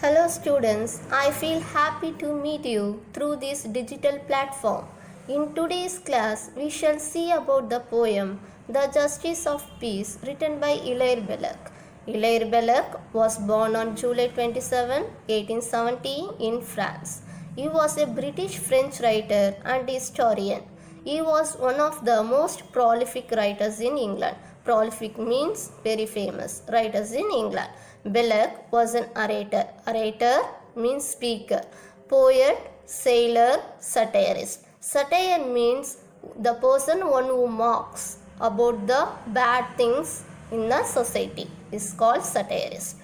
Hello students, I feel happy to meet you through this digital platform. In today's class, we shall see about the poem The Justice of Peace written by Hilaire Belloc. Hilaire Belloc was born on July 27, 1870 in France. He was a British-French writer and historian. He was one of the most prolific writers in England. Prolific means very famous writers in England. Belloc was an orator. Orator means speaker. Poet, sailor, satirist. Satire means the one who mocks about the bad things in the society is called satirist.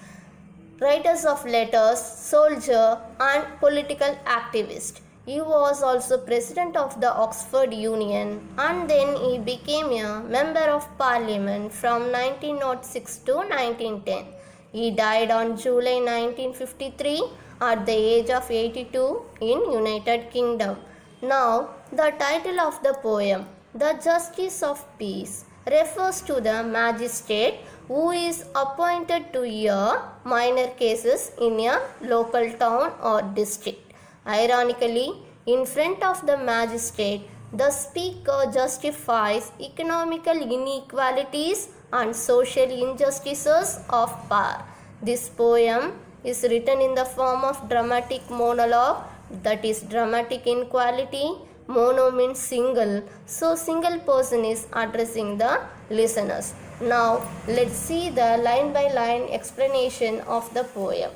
Writers of letters, soldier and political activist. He was also president of the Oxford Union and then he became a member of parliament from 1906 to 1910. He died on July 1953 at the age of 82 in United Kingdom. Now, the title of the poem, The Justice of Peace, refers to the magistrate who is appointed to hear minor cases in a local town or district. Ironically, in front of the magistrate, the speaker justifies economical inequalities and social injustices of power. This poem is written in the form of dramatic monologue, that is dramatic in quality. Mono means single, so single person is addressing the listeners. Now let's see the line by line explanation of the poem.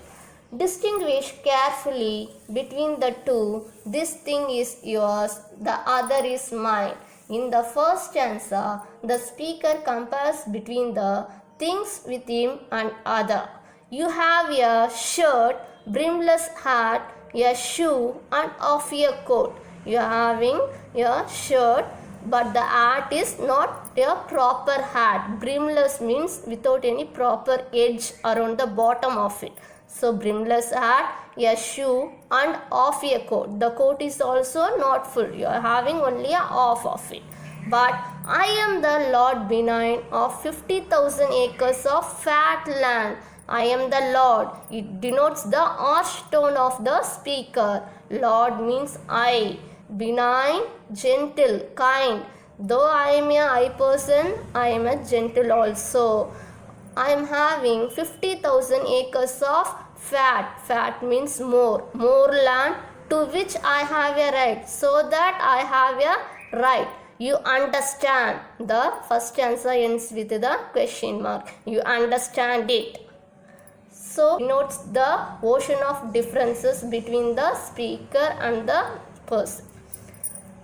Distinguish carefully between the two. This thing is yours, the other is mine. In the first stanza, the speaker compares between the things with him and other. You have a shirt, brimless hat, a shoe and off a coat. You are having a shirt, but the hat is not a proper hat. Brimless means without any proper edge around the bottom of it. So brimless hat, a shoe and off a coat. The coat is also not full. You are having only a half of it. But I am the Lord benign of 50,000 acres of fat land. I am the Lord. It denotes the harsh tone of the speaker. Lord means I. Benign, gentle, kind. Though I am a high person, I am a gentle also. I am having 50,000 acres of fat. Fat means more land to which I have a right, so that I have a right. You understand. The first stanza ends with the question mark. You understand it. So denotes the ocean of differences between the speaker and the person.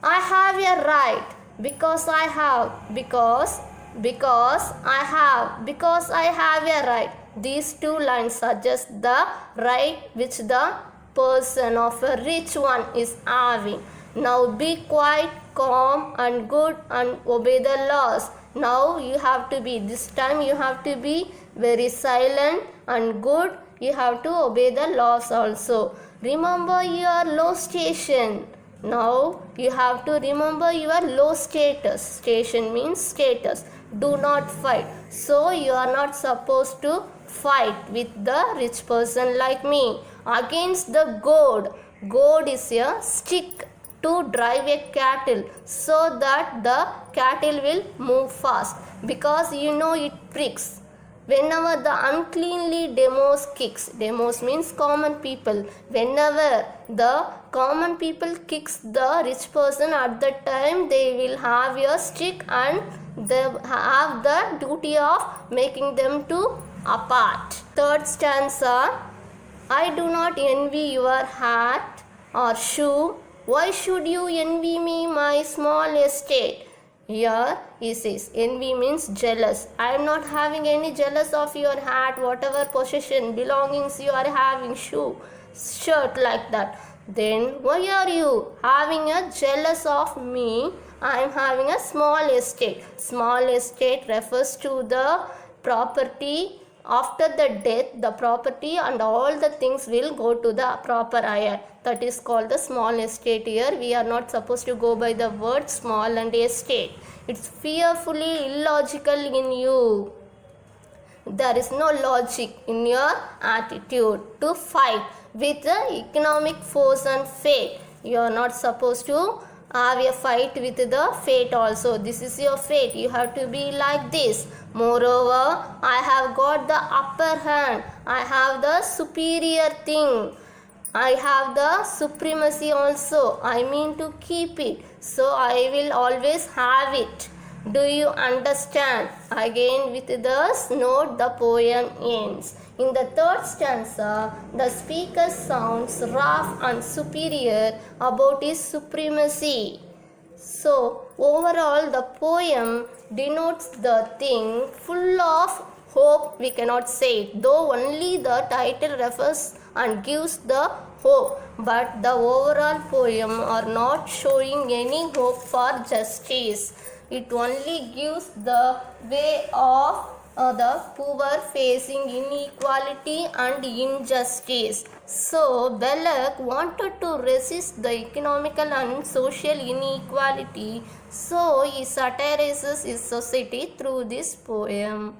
I have a right because I have, because I have a right. These two lines suggest the right which the person of a rich one is having. Now be quiet, calm and good and obey the laws. Now you have to be, this time you have to be very silent and good. You have to obey the laws also. Remember your low station. Now you have to remember your low status. Station means status. Do not fight. So you are not supposed to fight with the rich person like me. Against the goad. Goad is a stick to drive a cattle so that the cattle will move fast, because you know it pricks. Whenever the uncleanly demos kicks, demos means common people, whenever the common people kicks the rich person, at that time they will have a stick and they have the duty of making them to apart. Third stanza, I do not envy your hat or shoe. Why should you envy me my small estate? Here he says, envy means jealous. I am not having any jealous of your hat, whatever possession, belongings you are having, shoe, shirt like that. Then why are you having a jealous of me? I am having a small estate. Small estate refers to the property. After the death, the property and all the things will go to the proper heir. That is called the small estate. Here we are not supposed to go by the word small and estate. It's fearfully illogical in you. There is no logic in your attitude to fight with the economic force and fate. You are not supposed to have a fight with the fate also. This is your fate. You have to be like this. Moreover, I have got the upper hand. I have the superior thing. I have the supremacy also. I mean to keep it. So I will always have it. Do you understand? Again with this note the poem ends. In the third stanza, the speaker sounds rough and superior about his supremacy. So overall the poem denotes the thing full of hope, we cannot say it, though only the title refers and gives the hope, but the overall poem are not showing any hope for justice. It only gives the way of the poor facing inequality and injustice. So Belloc wanted to resist the economical and social inequality, so he satirizes his society through this poem.